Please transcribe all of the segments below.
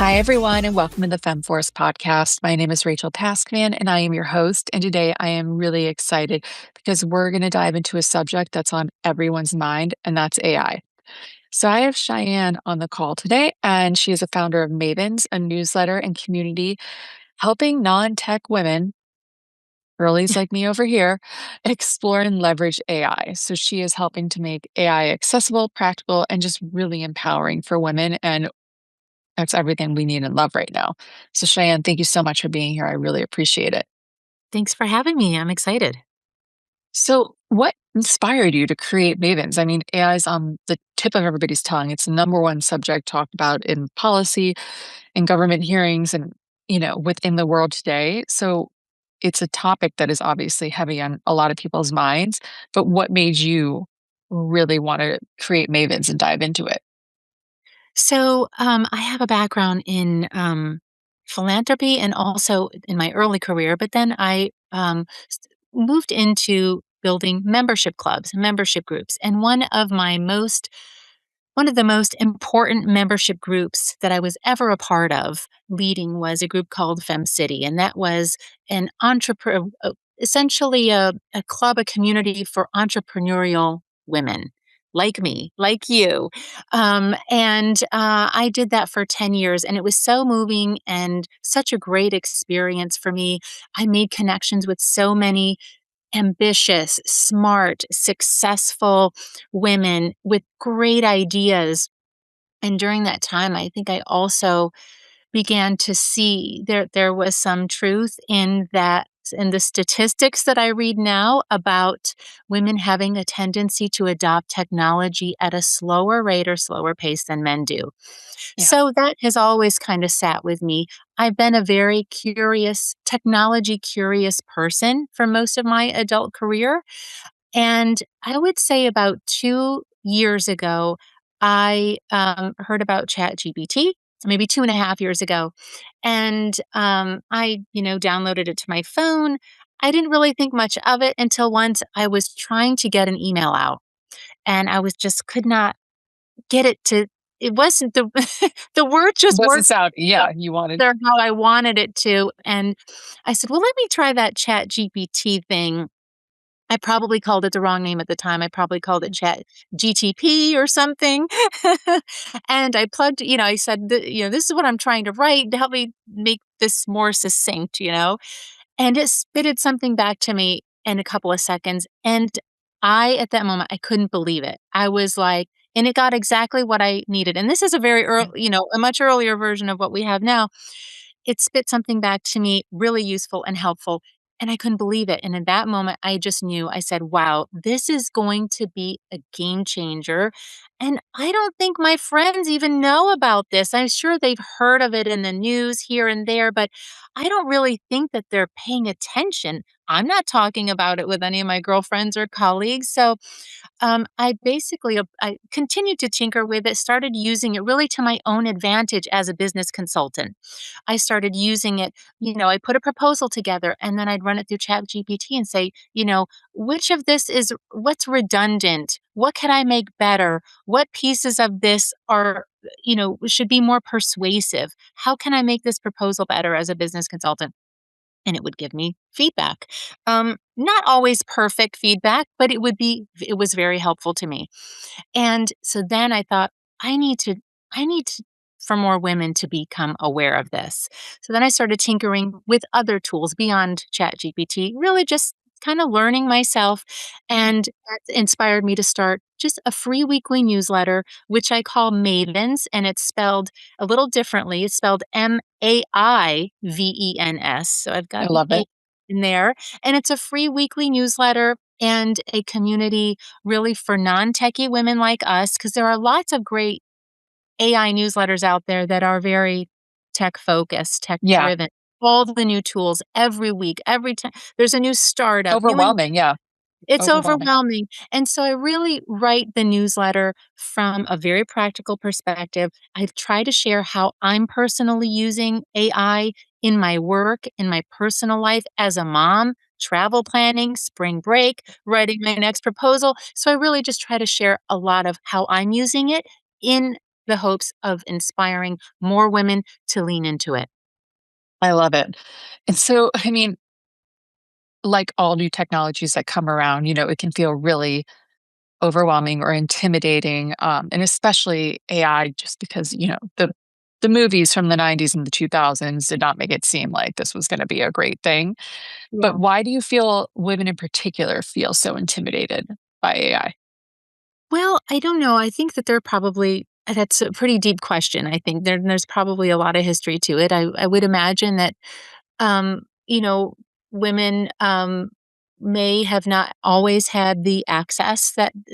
Hi, everyone, and welcome to the Femme Force Podcast. My name is Rachael Taskman, and I am your host. And today I am really excited because we're going to dive into a subject that's on everyone's mind, and that's AI. So I have Cheyenne on the call today, and she is a founder of Mavens, a newsletter and community helping non-tech women, girlies like me over here, explore and leverage AI. So she is helping to make AI accessible, practical, and just really empowering for women. And that's everything we need and love right now. So Cheyenne, thank you so much for being here. I really appreciate it. Thanks for having me. I'm excited. So what inspired you to create Mavens? I mean, AI is on the tip of everybody's tongue. It's the number one subject talked about in policy and government hearings and, within the world today. So it's a topic that is obviously heavy on a lot of people's minds. But what made you really want to create Mavens and dive into it? I have a background in philanthropy and also in my early career, but then I moved into building membership clubs, membership groups, and one of the most important membership groups that I was ever a part of leading was a group called Femme City, and that was an entrepreneur, essentially a club, a community for entrepreneurial women like me, like you. I did that for 10 years, and it was so moving and such a great experience for me. I made connections with so many ambitious, smart, successful women with great ideas. And during that time, I think I also began to see there was some truth in that, in the statistics that I read now about women having a tendency to adopt technology at a slower rate or slower pace than men do. Yeah. So that has always kind of sat with me. I've been a very curious, technology curious person for most of my adult career. And I would say about 2 years ago, I heard about ChatGPT, maybe 2.5 years ago. And downloaded it to my phone. I didn't really think much of it until once I was trying to get an email out. And I was just could not get it to, it wasn't the, the word It just doesn't weren't sound, yeah, you wanted. how I wanted it to. And I said, well, let me try that ChatGPT thing. I probably called it the wrong name at the time. I probably called it Chat GTP or something. And I plugged, I said, this is what I'm trying to write to help me make this more succinct. And it spitted something back to me in a couple of seconds. And at that moment, I couldn't believe it. I was like, and it got exactly what I needed. And this is a very early, a much earlier version of what we have now. It spit something back to me really useful and helpful. And I couldn't believe it. And in that moment, I just knew, I said, wow, this is going to be a game changer. And I don't think my friends even know about this. I'm sure they've heard of it in the news here and there, but I don't really think that they're paying attention. I'm not talking about it with any of my girlfriends or colleagues. So I basically I continued to tinker with it, started using it really to my own advantage as a business consultant. I started using it, I put a proposal together and then I'd run it through Chat GPT and say, which of this is what's redundant? What can I make better? What pieces of this are, should be more persuasive? How can I make this proposal better as a business consultant? And it would give me feedback. Not always perfect feedback, but it was very helpful to me. And so then I thought, I need to, for more women to become aware of this. So then I started tinkering with other tools beyond ChatGPT, really just kind of learning myself. And that inspired me to start just a free weekly newsletter, which I call Mavens, and it's spelled a little differently. It's spelled Maivens. So I've I got the love A it. in there. And it's a free weekly newsletter and a community really for non-techie women like us, because there are lots of great AI newsletters out there that are very tech focused, tech Yeah. driven. All the new tools every week, every time there's a new startup, Overwhelming. Yeah. it's Overwhelming. overwhelming. And so I really write the newsletter from a very practical perspective. I try to share how I'm personally using AI in my work, in my personal life as a mom, travel planning, spring break, writing my next proposal. So I really just try to share a lot of how I'm using it in the hopes of inspiring more women to lean into it. I love it. And so, I mean, like all new technologies that come around, it can feel really overwhelming or intimidating, and especially AI, just because the movies from the '90s and the 2000s did not make it seem like this was going to be a great thing. But Yeah. why do you feel women in particular feel so intimidated by AI? Well, I don't know. I think that that's a pretty deep question. I think there's probably a lot of history to it. I would imagine that you know, women may have not always had the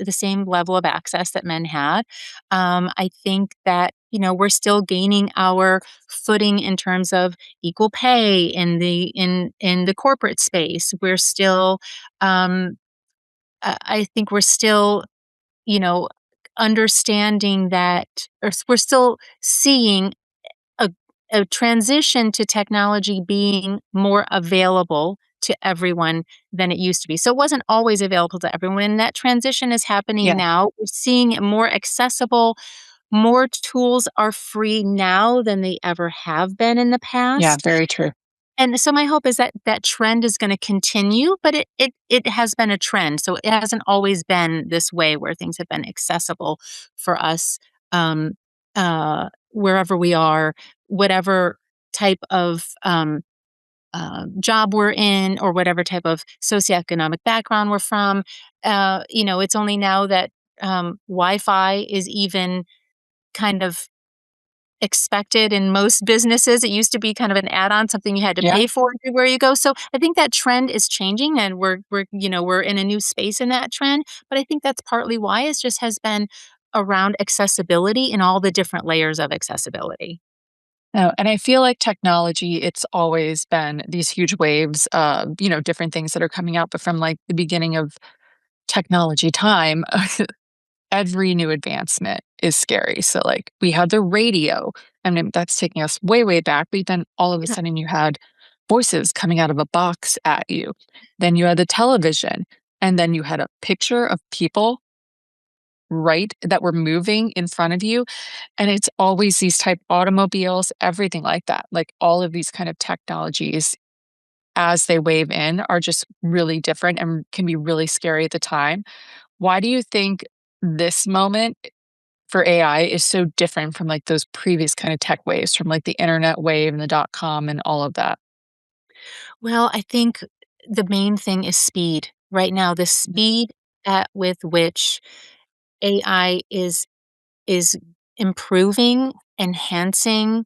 same level of access that men had. I think that, we're still gaining our footing in terms of equal pay in the corporate space. We're still I think we're still, you know, understanding that, we're still seeing a a transition to technology being more available to everyone than it used to be. So it wasn't always available to everyone, and that transition is happening Yeah. now. We're seeing it more accessible. More tools are free now than they ever have been in the Yeah, past. very true. And so my hope is that that trend is gonna continue, but it has been a trend. So it hasn't always been this way where things have been accessible for us, wherever we are, whatever type of, job we're in, or whatever type of socioeconomic background we're from. It's only now that, Wi-Fi is even kind of expected in most businesses. It used to be kind of an add-on, something you had to Yeah. pay for everywhere you go. So I think that trend is changing, and we're in a new space in that trend. But I think that's partly why it just has been around accessibility and all the different layers of accessibility. No, and I feel like technology, it's always been these huge waves of, different things that are coming out, but from like the beginning of technology time, every new advancement is scary. So, like, we had the radio, and then that's taking us way, way back. But then all of a Yeah. sudden, you had voices coming out of a box at you. Then you had the television, and then you had a picture of people, right, that were moving in front of you. And it's always these type automobiles, everything like that. Like all of these kind of technologies, as they wave in, are just really different and can be really scary at the time. Why do you think this moment for AI is so different from like those previous kind of tech waves, from like the internet wave and the dot com and all of that? Well, I think the main thing is speed. Right now, the Mhm. speed at with which AI is improving, enhancing,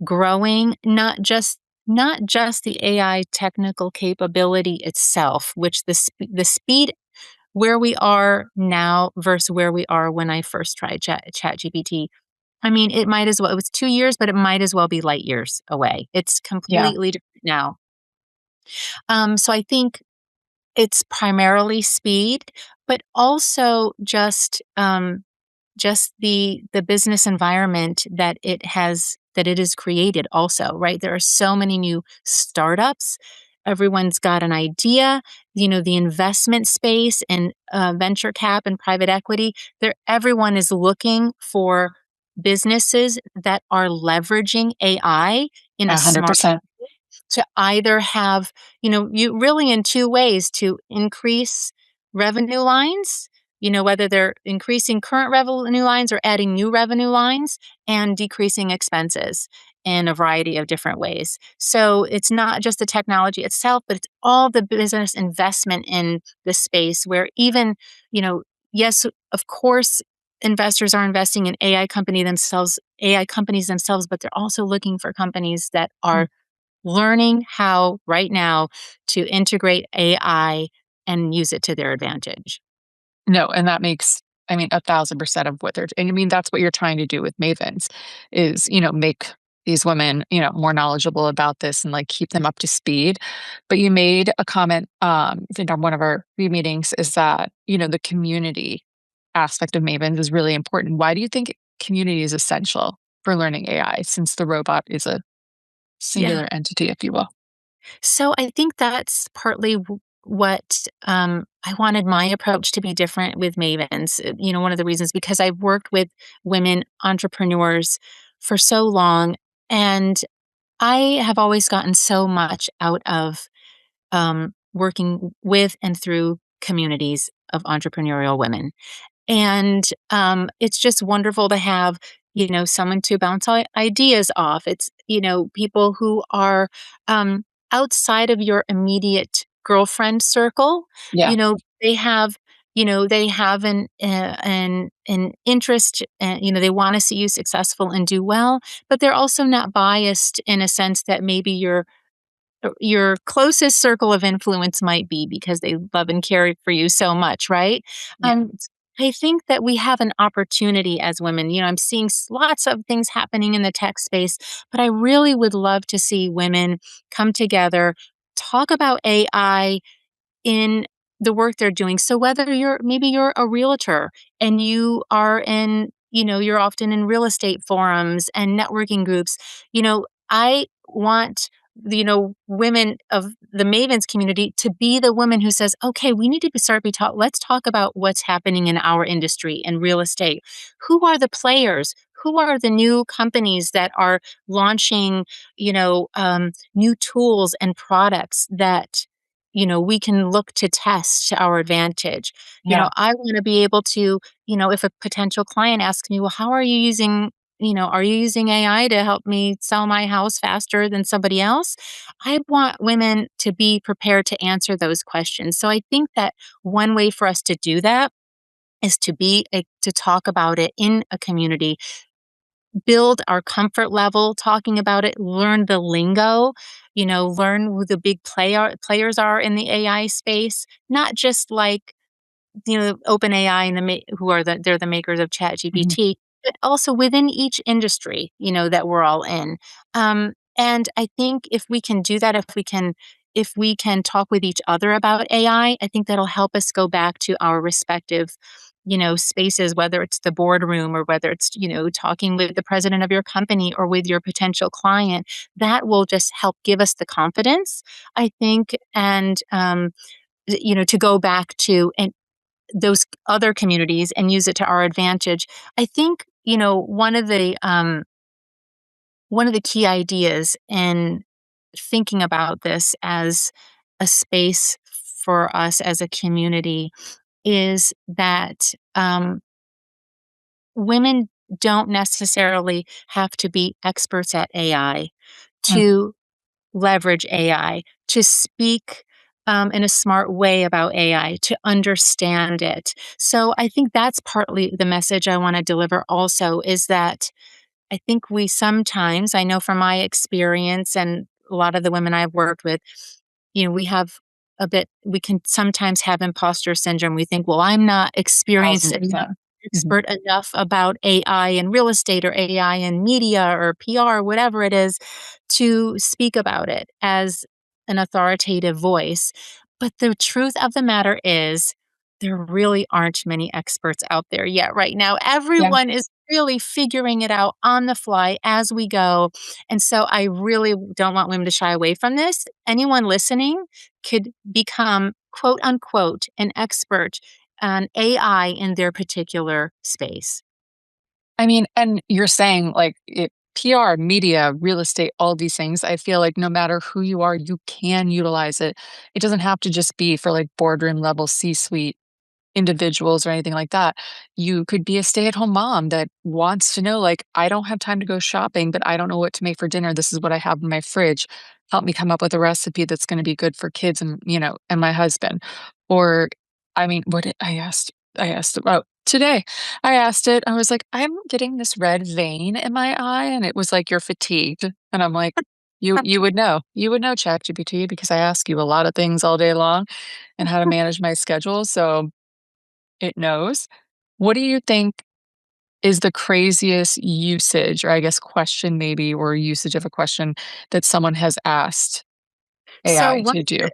growing, not just the AI technical capability itself, which the speed where we are now versus where we are when I first tried ChatGPT. I mean, it was 2 years, but it might as well be light years away. It's Yeah, completely different now. So I think it's primarily speed, but also just the business environment that it has created also, right? There are so many new startups. Everyone's got an idea. The investment space and venture cap and private equity, everyone is looking for businesses that are leveraging AI in a smart 100%. to either have, you really in two ways to increase revenue lines, whether they're increasing current revenue lines or adding new revenue lines, and decreasing expenses in a variety of different ways. So it's not just the technology itself, but it's all the business investment in the space where even, you know, yes, of course, investors are investing in AI companies themselves, but they're also looking for companies that are learning how right now to integrate AI and use it to their advantage. No, and that makes, I mean, 1,000% of what they're, and I mean, that's what you're trying to do with Mavens is, make these women, more knowledgeable about this and like keep them up to speed. But you made a comment, I think on one of our meetings is that, the community aspect of Mavens is really important. Why do you think community is essential for learning AI, since the robot is a Yeah. singular entity, if you will? So I think that's partly. I wanted my approach to be different with Mavens. One of the reasons because I've worked with women entrepreneurs for so long, and I have always gotten so much out of working with and through communities of entrepreneurial women. And it's just wonderful to have, someone to bounce ideas off. It's, people who are um, outside of your immediate girlfriend circle. Yeah. They have, they have an interest, and they want to see you successful and do well, but they're also not biased in a sense that maybe your closest circle of influence might be because they love and care for you so much, right? Yeah. Um, I think that we have an opportunity as women. I'm seeing lots of things happening in the tech space, but I really would love to see women come together, talk about AI in the work they're doing. So whether you're a realtor and you're often in real estate forums and networking groups, I want women of the Mavens community to be the woman who says, okay, we need to start be taught. Let's talk about what's happening in our industry in real estate. Who are the players? Who are the new companies that are launching, new tools and products that we can look to test to our advantage. Yeah. I want to be able to, if a potential client asks me, well, how are you using AI to help me sell my house faster than somebody else? I want women to be prepared to answer those questions. So I think that one way for us to do that is to talk about it in a community, build our comfort level talking about it, learn the lingo, learn who the big players are in the AI space, not just like OpenAI and they're the makers of Mhm. ChatGPT, but also within each industry, that we're all in. And I think if we can do that, if we can talk with each other about AI, I think that'll help us go back to our respective, spaces, whether it's the boardroom or whether it's, talking with the president of your company or with your potential client. That will just help give us the confidence, I think, and to go back to and those other communities and use it to our advantage. I think, one of the key ideas in thinking about this as a space for us as a community is that women don't necessarily have to be experts at AI Mm. to leverage AI, to speak in a smart way about AI, to understand it. So I think that's partly the message I want to deliver also is that I think we sometimes, I know from my experience and a lot of the women I've worked with, we can sometimes have imposter syndrome. We think, well, I'm not experienced enough, 1,000%. Mhm. expert enough about AI in real estate or AI in media or PR, whatever it is, to speak about it as an authoritative voice. But the truth of the matter is, there really aren't many experts out there yet right now. Yeah. Everyone is really figuring it out on the fly as we go. And so I really don't want women to shy away from this. Anyone listening could become, quote unquote, an expert on AI in their particular space. I mean, and you're saying like PR, media, real estate, all these things. I feel like no matter who you are, you can utilize it. It doesn't have to just be for like boardroom level C suite individuals or anything like that. You could be a stay-at-home mom that wants to know, like, I don't have time to go shopping, but I don't know what to make for dinner. This is what I have in my fridge. Help me come up with a recipe that's going to be good for kids and, and my husband. Or, I mean, I asked about today. I asked it, I was like, I'm getting this red vein in my eye. And it was like, you're fatigued. And I'm like, you would know. You would know ChatGPT because I ask you a lot of things all day long and how to manage my schedule. So it knows. What do you think is the craziest usage, or I guess question maybe, or usage of a question that someone has asked So AI one to do?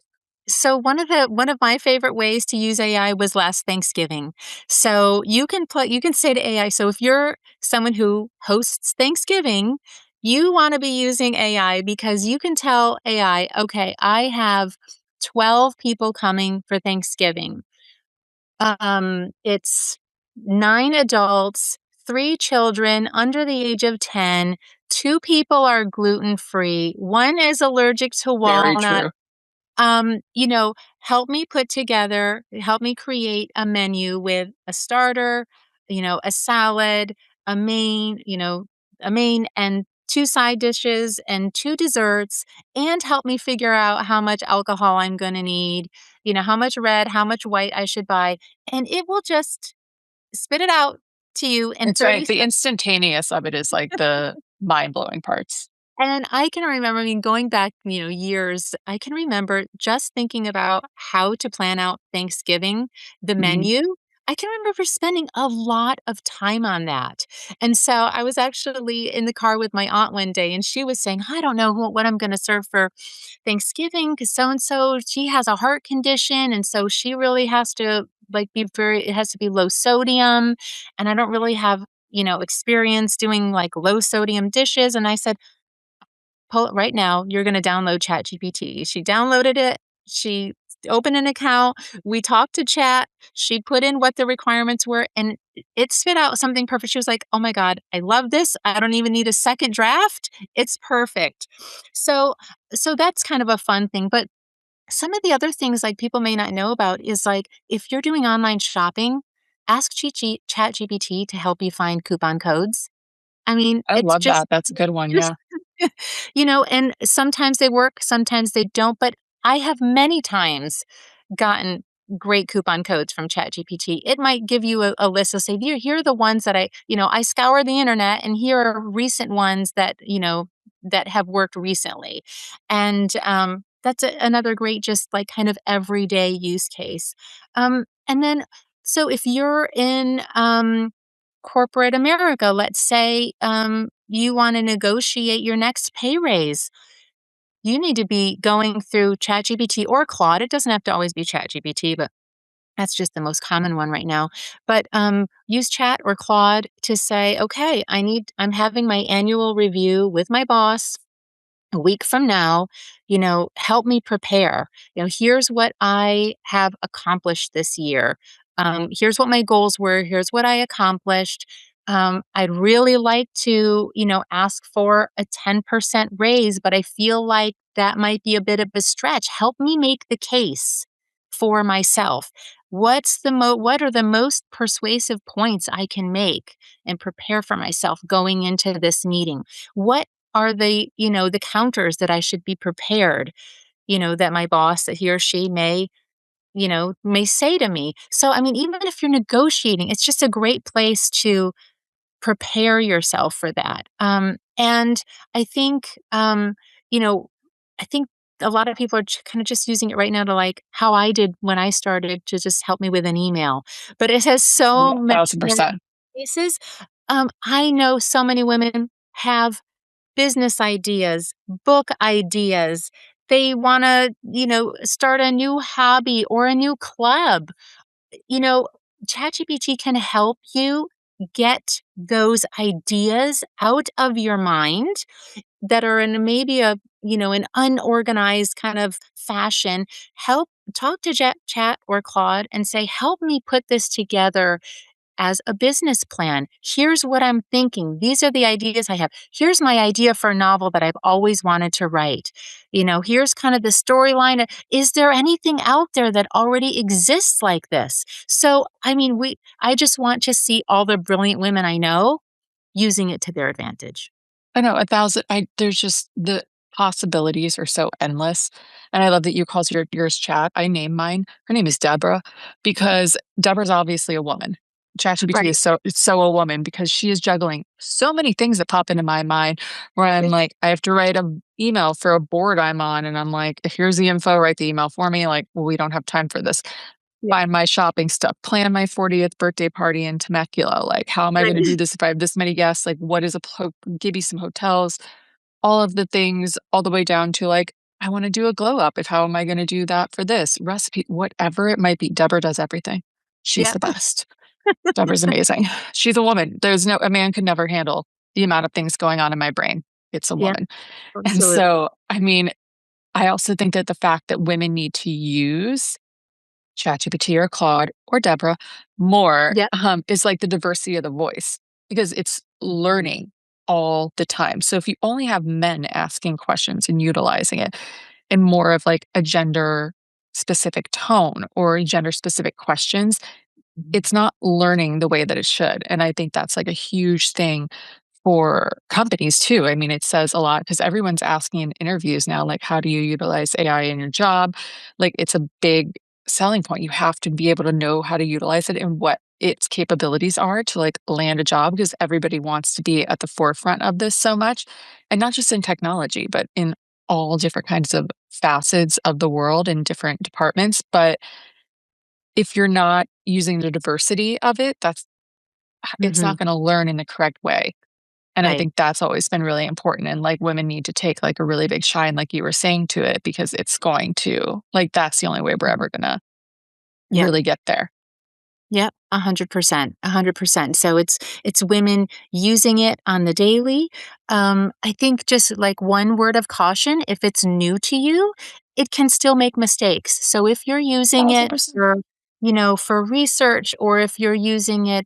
one of my favorite ways to use AI was last Thanksgiving. So you can say to AI, so if you're someone who hosts Thanksgiving, you want to be using AI because you can tell AI, okay, I have 12 people coming for Thanksgiving. It's 9 adults, 3 children under the age of 10. 2 people are gluten-free. 1 is allergic to Very walnut. true. You know, help me create a menu with a starter, a salad, a main, a main and 2 side dishes and 2 desserts, and help me figure out how much alcohol I'm going to need, how much red, how much white I should buy. And it will just spit it out to you in It's 30 right. The seconds. instantaneous of it is like the mind-blowing parts. And I can remember, going back, years, I can remember just thinking about how to plan out Thanksgiving, the Mhm. menu. I can remember spending a lot of time on that. And so I was actually in the car with my aunt one day, and she was saying, I don't know what I'm going to serve for Thanksgiving because so and so, she has a heart condition. And so she really has to it has to be low sodium. And I don't really have, experience doing like low sodium dishes. And I said, pull it right now. You're going to download ChatGPT. She downloaded it. She opened an account. We talked to Chat. She put in what the requirements were and it spit out something perfect. She was like, "Oh my god, I love this. I don't even need a second draft. It's perfect." So that's kind of a fun thing, but some of the other things like people may not know about is like if you're doing online shopping, ask ChatGPT to help you find coupon codes. I mean, I it's love just that. That's a good one, just yeah. and sometimes they work, sometimes they don't, but I have many times gotten great coupon codes from ChatGPT. It might give you a list of say, here are the ones that I scour the internet and here are recent ones that, that have worked recently. And that's another great, just like kind of everyday use case. And then, so if you're in corporate America, let's say you want to negotiate your next pay raise, you need to be going through ChatGPT or Claude. It doesn't have to always be ChatGPT, but that's just the most common one right now. But use Chat or Claude to say, okay, I'm having my annual review with my boss a week from now, help me prepare. Here's what I have accomplished this year. Here's what my goals were. Here's what I accomplished. I'd really like to, ask for a 10% raise, but I feel like that might be a bit of a stretch. Help me make the case for myself. What are the most persuasive points I can make and prepare for myself going into this meeting? What are the counters that I should be prepared, that my boss, that he or she may say to me. So, I mean, even if you're negotiating, it's just a great place to prepare yourself for that. And I think, you know, I think a lot of people are kind of just using it right now to like how I did when I started to just help me with an email. But it has so many more 1,000%. cases. I know so many women have business ideas, book ideas. They want to, start a new hobby or a new club. You know, ChatGPT can help you get those ideas out of your mind that are in maybe an unorganized kind of fashion. Help talk to Chat or Claude and say, help me put this together as a business plan. Here's what I'm thinking. These are the ideas I have. Here's my idea for a novel that I've always wanted to write. Here's kind of the storyline. Is there anything out there that already exists like this? So, I mean, I just want to see all the brilliant women I know using it to their advantage. I know 1,000. I there's just the possibilities are so endless, and I love that you calls yours Chat. I name mine. Her name is Deborah because Deborah's obviously a woman. ChatGPT Right. is so a woman because she is juggling so many things that pop into my mind where I'm like, I have to write a email for a board I'm on, and I'm like, here's the info, write the email for me. Like, well, we don't have time for this. Yeah. Find my shopping stuff, plan my 40th birthday party in Temecula. Like, how am I Right. going to do this if I have this many guests? Like, what is give me some hotels, all of the things, all the way down to like, I want to do a glow up. If how am I going to do that for this recipe, whatever it might be? Deborah does everything. She's Yeah. the best. Deborah's amazing. She's a woman. A man could never handle the amount of things going on in my brain. It's a Yeah. woman. And Absolutely. so, I mean, I also think that the fact that women need to use ChatGPT or Claude or Deborah more, Yep. is like the diversity of the voice because it's Mhm. learning all the time. So if you only have men asking questions and utilizing it in more of like a gender specific tone or gender specific questions, Mhm. it's not learning the way that it should. And I think that's like a huge thing for companies too. I mean, it says a lot because everyone's asking in interviews now, like, how do you utilize AI in your job? Like, it's a big selling point. You have to be able to know how to utilize it and what its capabilities are to like land a job because everybody wants to be at the forefront of this so much. And not just in technology, but in all different kinds of facets of the world and different departments. But if you're not using the diversity of it, it's Mhm. not going to learn in the correct way. And I Right. think that's always been really important, and, like, women need to take, like, a really big shine, like you were saying, to it because it's going to like, that's the only way we're Mhm. ever gonna Yep. really get there. Yep, 100%, 100%. So it's women using it on the daily. I think just like one word of caution, if it's new to you, it can still make mistakes. So if you're using it 1,000%. for, for research, or if you're using it,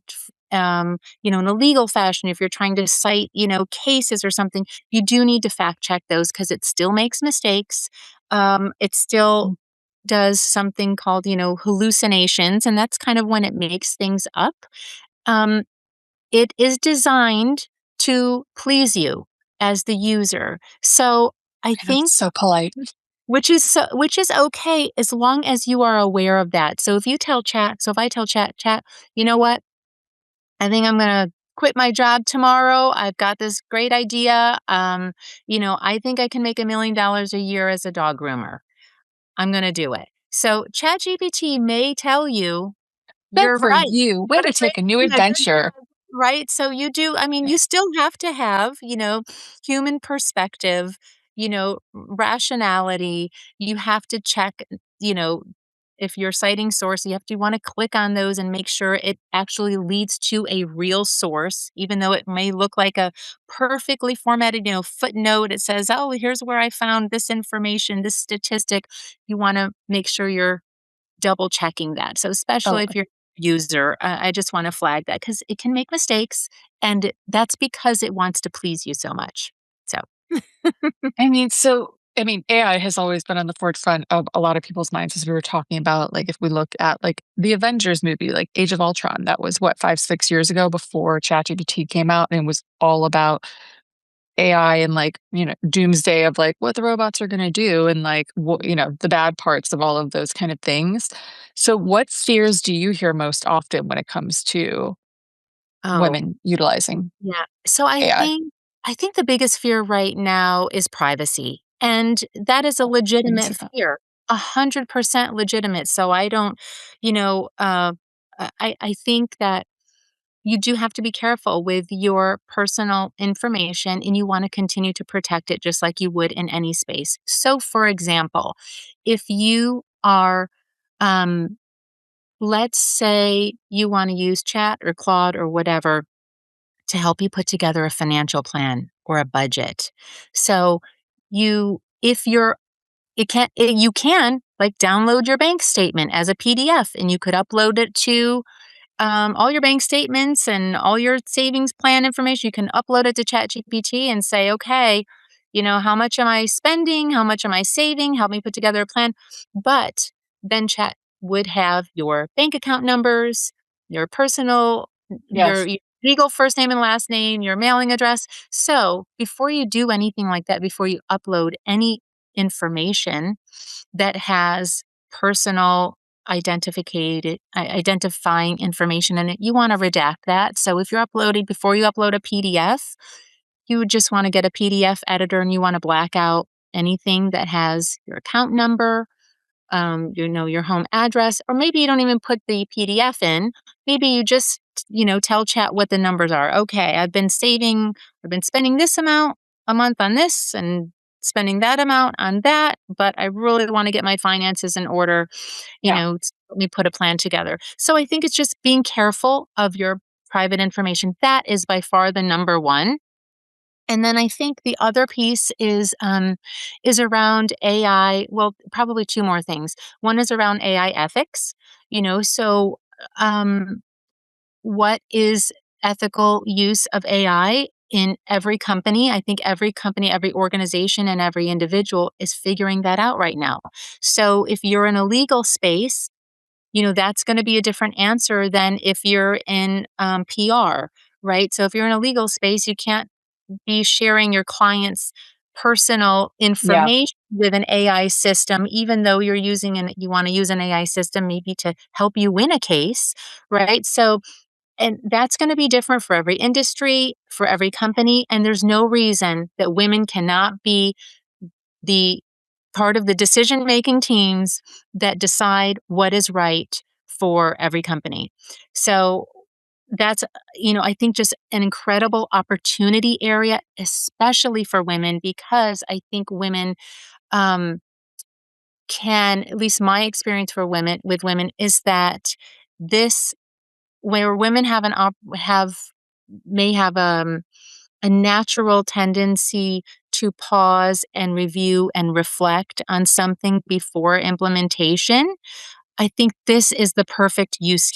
in a legal fashion, if you're trying to cite, cases or something, you do need to fact check those because it still makes mistakes. It still Mm, does something called, hallucinations, and that's kind of when it makes things up. Um, it is designed to please you as the user. So I I know, it's think so polite. which is okay as long as you are aware of that. So if I tell chat, you know what? I think I'm gonna quit my job tomorrow. I've got this great idea. I think I can make $1 million a year as a dog groomer. I'm gonna do it. So ChatGPT may tell you, Good "You're for right. you. Way What a to great take a new idea. Good adventure. job." Right? So you still have to have, human perspective, rationality. You have to check, you know, if you're citing source, you wanna click on those and make sure it actually leads to a real source, even though it may look like a perfectly formatted, footnote. It says, "Oh, here's where I found this information, this statistic." You wanna make sure you're double checking that. So especially if Totally. you're a user, I just wanna flag that because it can make mistakes, and that's because it wants to please you so much. So I mean, AI has always been on the forefront of a lot of people's minds as we were talking about, like, if we look at, like, the Avengers movie, like, Age of Ultron, that was what, 5, 6 years ago before ChatGPT came out, and it was all about AI and, like, doomsday of, like, what the robots are gonna do and, like, the bad parts of all of those kind of things. So what fears do you hear most often when it comes to oh, women utilizing yeah. So AI? I think the biggest fear right now is privacy, and that is a Oh, I can see legitimate that. fear, 100% legitimate. So I don't, you know, I think that you do have to be careful with your personal information, and you want to continue to protect it just like you would in any space. So, for example, if you are, um, let's say you want to use chat or Claude or whatever to help you put together a financial plan or a budget. So, if you're, you can like download your bank statement as a PDF, and you could upload it to all your bank statements and all your savings plan information. You can upload it to ChatGPT and say, okay, how much am I spending? How much am I saving? Help me put together a plan. But then Chat would have your bank account numbers, your personal, Yes. your legal first name and last name, your mailing address. So before you do anything like that, before you upload any information that has personal identifying information in it, you want to redact that. So if you're uploading before you upload a PDF, you would just want to get a PDF editor, and you want to black out anything that has your account number, your home address, or maybe you don't even put the PDF in. Maybe you just, tell chat what the numbers are. Okay, I've been spending this amount a month on this and spending that amount on that, but I really want to get my finances in order, Yeah. let me put a plan together. So I think it's just being careful of your private information. That is by far the number one. And then I think the other piece is around AI. Well, probably two more things. One is around AI ethics. So um, what is ethical use of AI in every company? I think every company, every organization, and every individual is figuring that out right now. So if you're in a legal space, that's going to be a different answer than if you're in PR, right? So if you're in a legal space, you can't be sharing your client's personal Yeah. information with an AI system, even though you want to use an AI system maybe to help you win a case, right? So, and that's going to be different for every industry, for every company. And there's no reason that women cannot be the part of the decision making teams that decide what is right for every company. So that's, I think just an incredible opportunity area, especially for women, because I think women um, at least my experience for women with women is that this, where women may have a natural tendency to pause and review and reflect on something before implementation. I think this is the perfect use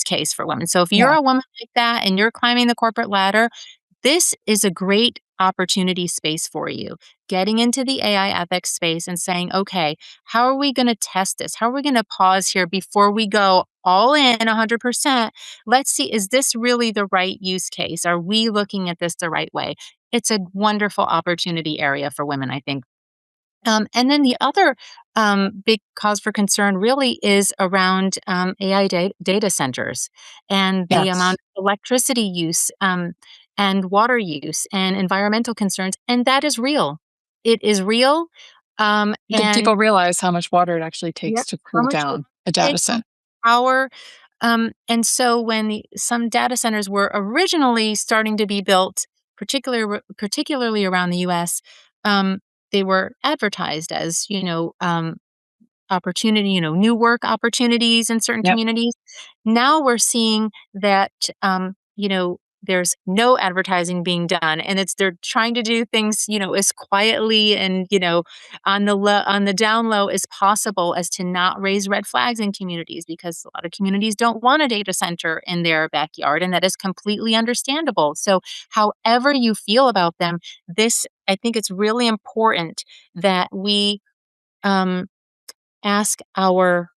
case for women. So if you're Yeah. a woman like that and you're climbing the corporate ladder, this is a great opportunity space for you. Getting into the AI ethics space and saying, okay, how are we going to test this? How are we going to pause here before we go all in 100%? Let's see, is this really the right use case? Are we looking at this the right way? It's a wonderful opportunity area for women, I think. And then the other big cause for concern really is around AI data centers and the amount Yes. of electricity use and water use and environmental concerns. And that is real. It is real. Do And people realize how much water it actually takes yep, to how cool much down a it data takes, how set? much power. And so when some data centers were originally starting to be built, particularly around the US, um, they were advertised as, new work opportunities in certain Yep. communities. Now we're seeing that, there's no advertising being done, and they're trying to do things, as quietly and on the down low as possible, as to not raise red flags in communities, because a lot of communities don't want a data center in their backyard, and that is completely understandable. So, however you feel about them, I think it's really important that we. Um, Ask our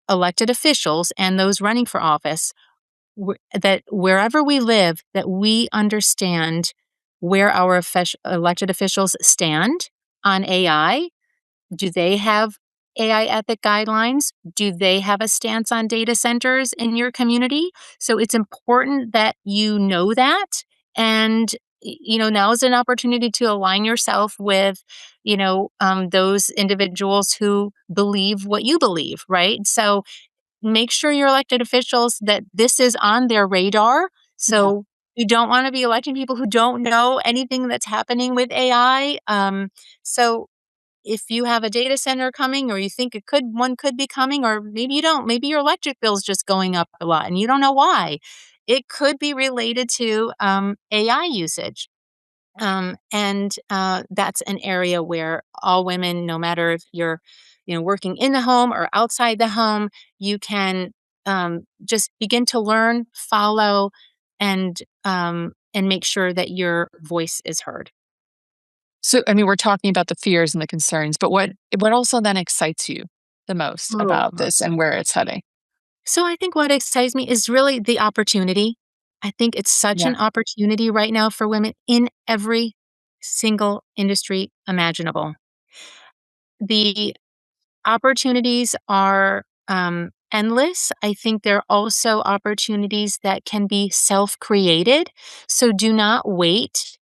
elected officials and those running for office that wherever we live, that we understand where our elected officials stand on AI. Do they have AI ethic guidelines? Do they have a stance on data centers in your community? So it's important that you know that. And, now is an opportunity to align yourself with, those individuals who believe what you believe, right? So make sure your elected officials that this is on their radar. Yeah. So you don't want to be electing people who don't know anything that's happening with AI. So if you have a data center coming, or you think one could be coming, or maybe you don't, maybe your electric bill's just going up a lot and you don't know why. It could be related to AI usage. And that's an area where all women, no matter if you're, working in the home or outside the home, you can just begin to learn, follow, and make sure that your voice is heard. So, I mean, we're talking about the fears and the concerns, but what also then excites you the most about Oh. this and where it's heading? So I think what excites me is really the opportunity. I think it's such Yeah. an opportunity right now for women in every single industry imaginable. The opportunities are endless. I think there are also opportunities that can be self created. So do not wait,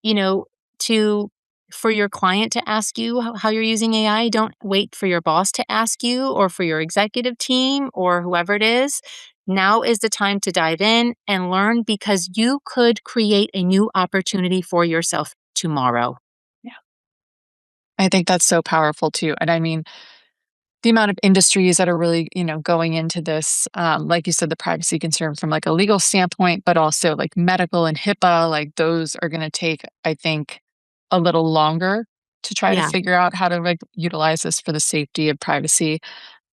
you know, to for your client to ask you how you're using AI. Don't wait for your boss to ask you, or for your executive team, or whoever it is. Now is the time to dive in and learn, because you could create a new opportunity for yourself tomorrow. Yeah. I think that's so powerful too. And I mean, the amount of industries that are really, going into this, like you said, the privacy concern from like a legal standpoint, but also like medical and HIPAA, like those are going to take, I think, a little longer to try to Yeah, figure out how to like utilize this for the safety and privacy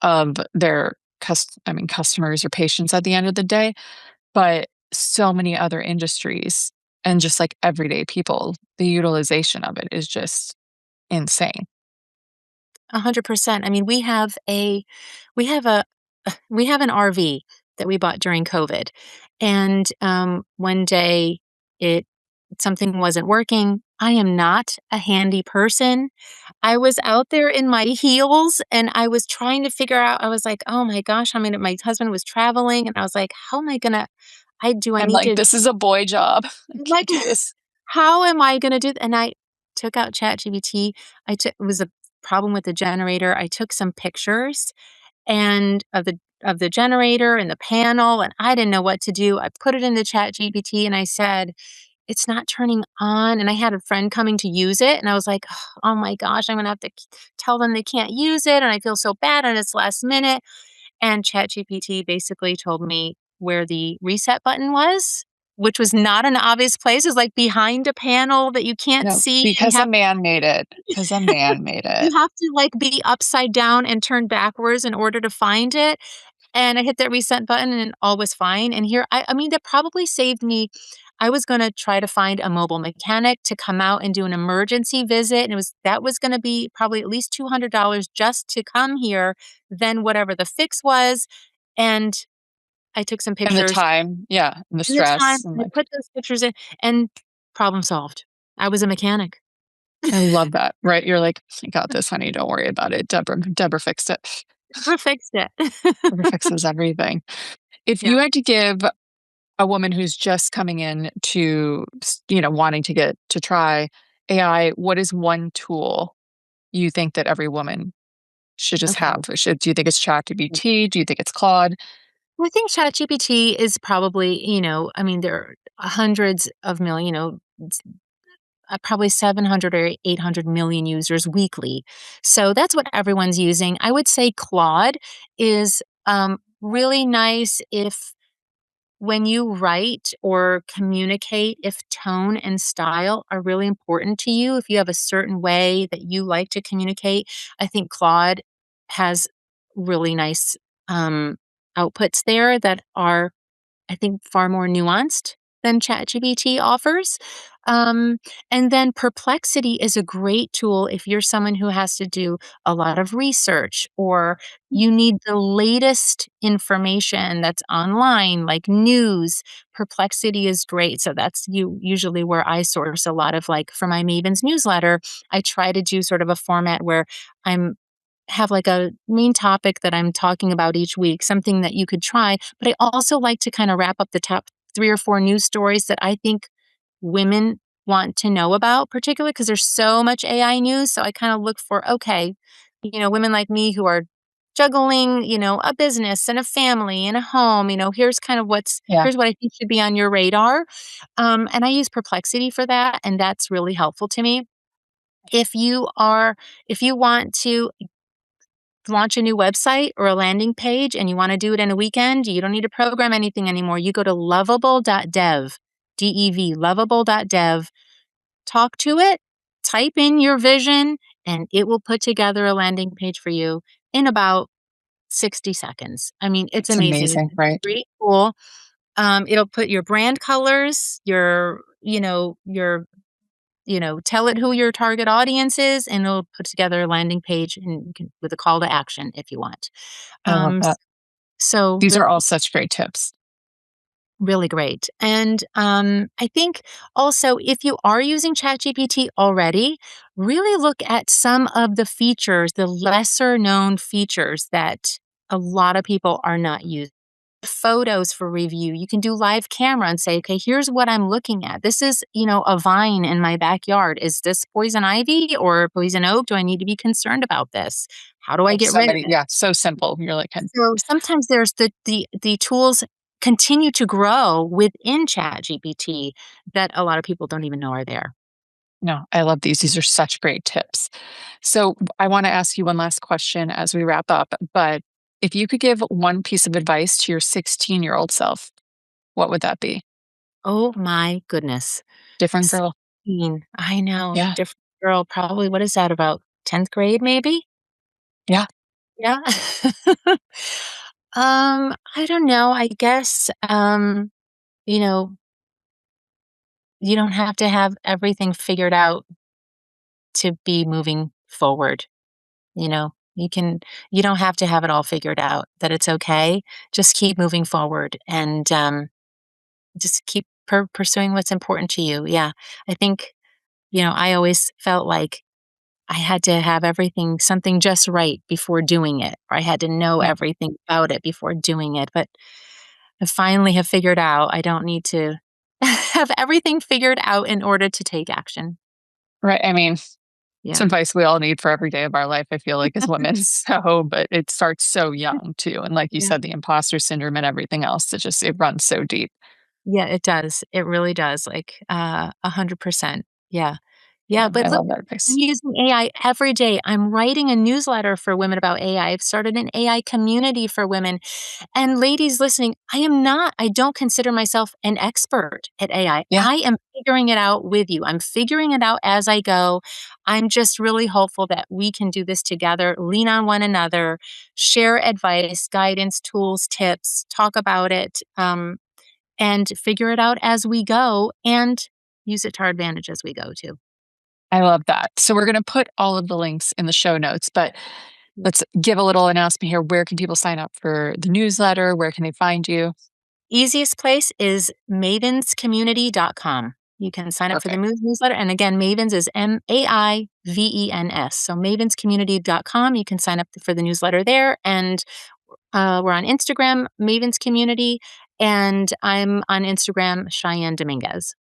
of their customers or patients at the end of the day. But so many other industries and just like everyday people, the utilization of it is just insane. 100%. I mean, we have a we have an RV that we bought during COVID, and, one day it something wasn't working. I am not a handy person. I was out there in my heels, and I was trying to figure out I was like, "Oh my gosh," I mean, my husband was traveling, and I was like, "How am I gonna I I'm need like, to," this is a boy job. I like, can't do this. "How am I gonna do," and I took out ChatGPT. I took it was a problem with the generator. I took some pictures and of the generator and the panel, and I didn't know what to do. I put it in the ChatGPT and I said, "It's not turning on," and I had a friend coming to use it, and I was like, "Oh my gosh, I'm gonna have to tell them they can't use it, and I feel so bad, and it's last minute." And ChatGPT basically told me where the reset button was, which was not an obvious place. It was, like, behind a panel that you can't No, see, and because a man made it. Because a man made it. you have to, like, be upside down and turn backwards in order to find it, and I hit that reset button and all was fine, and here I mean, that probably saved me. I was gonna try to find a mobile mechanic to come out and do an emergency visit, and that was gonna be probably at least $200 just to come here, then whatever the fix was, and I took some And the pictures time, yeah, and the in the time, stress, and I like, put those pictures in, and problem solved. I was a mechanic. I love that, right? You're like, "I got this, honey, don't worry about it. Deborah fixed it." Never fixed it. Deborah fixes everything. If Yeah. you had to give a woman who's just coming in to, wanting to get to try AI, what is one tool you think that every woman should just have? Okay. Do you think it's ChatGPT? Do you think it's Claude? Well, I think ChatGPT is probably, I mean, there are hundreds of million, probably 700 or 800 million users weekly. So that's what everyone's using. I would say Claude is really nice if when you write or communicate, if tone and style are really important to you, if you have a certain way that you like to communicate, I think Claude has really nice outputs there that are, I think, far more nuanced than ChatGPT offers. Um, and then Perplexity is a great tool if you're someone who has to do a lot of research or you need the latest information that's online, like news. Perplexity is great. So that's usually where I source a lot of, like, for my Mavens newsletter. I try to do sort of a format where I'm have like a main topic that I'm talking about each week, something that you could try. But I also like to kind of wrap up the top 3 or 4 news stories that I think women want to know about, particularly because there's so much AI news. So I kind of look for, okay, women like me who are juggling, a business and a family and a home, here's kind of Yeah, here's what I think should be on your radar. And I use Perplexity for that. And that's really helpful to me. If you want to launch a new website or a landing page and you want to do it in a weekend, you don't need to program anything anymore. You go to lovable.dev, DEV, lovable.dev, talk to it, type in your vision, and it will put together a landing page for you in about 60 seconds. I mean, it's it's amazing. amazing, It's right? great tool. It'll put your brand colors, tell it who your target audience is, and it'll put together a landing page and with a call to action if you want. I love S that. so These really, are all such great tips. really great. And, I think also if you are using ChatGPT already, really look at some of the features, the lesser known features that a lot of people are not using. Photos for review. You can do live camera and say, okay, here's what I'm looking at. This is, a vine in my backyard. Is this poison ivy or poison oak? Do I need to be concerned about this? How do I Oh, get rid of it? yeah, so simple. You're like, So sometimes there's the tools continue to grow within Chat GPT that a lot of people don't even know are there. No, I love these. These are such great tips. So I want to ask you one last question as we wrap up. But if you could give one piece of advice to your 16-year-old self, what would that be? Oh my goodness. Different girl. 16. I know. Yeah. Different girl, probably, what is that, about 10th grade, maybe? Yeah. Yeah. I don't know. I guess, you know, you don't have to have everything figured out to be moving forward. You know, you don't have to have it all figured out, that it's okay. Just keep moving forward and just keep pursuing what's important to you. Yeah. I think, I always felt like I had to have something just right before doing it, or I had to know Yeah. everything about it before doing it. But I finally have figured out I don't need to have everything figured out in order to take action. Right. I mean, it's Yeah. advice we all need for every day of our life, I feel like, as women. So, but it starts so young too. And like you Yeah. said, the imposter syndrome and everything else, it runs so deep. Yeah, it does. It really does, like, 100%. Yeah. Yeah, Yeah, but I look, love that I'm advice. using AI every day. I'm writing a newsletter for women about AI. I've started an AI community for women. And ladies listening, I don't consider myself an expert at AI. Yeah. I am figuring it out with you. I'm figuring it out as I go. I'm just really hopeful that we can do this together, lean on one another, share advice, guidance, tools, tips, talk about it. And figure it out as we go and use it to our advantage as we go too. I love that. So we're going to put all of the links in the show notes, but let's give a little announcement here. Where can people sign up for the newsletter? Where can they find you? Easiest place is mavenscommunity.com. You can sign up for the Perfect. newsletter. And again, Mavens is Maivens. So mavenscommunity.com. You can sign up for the newsletter there. And we're on Instagram, Mavens Community. And I'm on Instagram, Cheyenne Dominguez.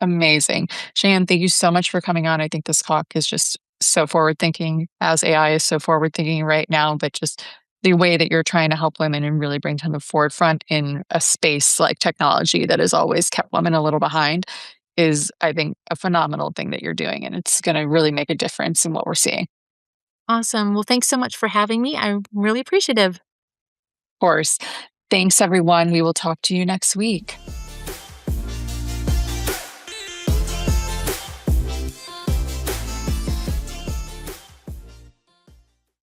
Amazing. Cheyenne, thank you so much for coming on. I think this talk is just so forward thinking, as AI is so forward thinking right now, but just the way that you're trying to help women and really bring to the forefront in a space like technology that has always kept women a little behind is, I think, a phenomenal thing that you're doing. And it's going to really make a difference in what we're seeing. Of Awesome. Well, thanks so much for having me. I'm really appreciative. course. Thanks, everyone. We will talk to you next week.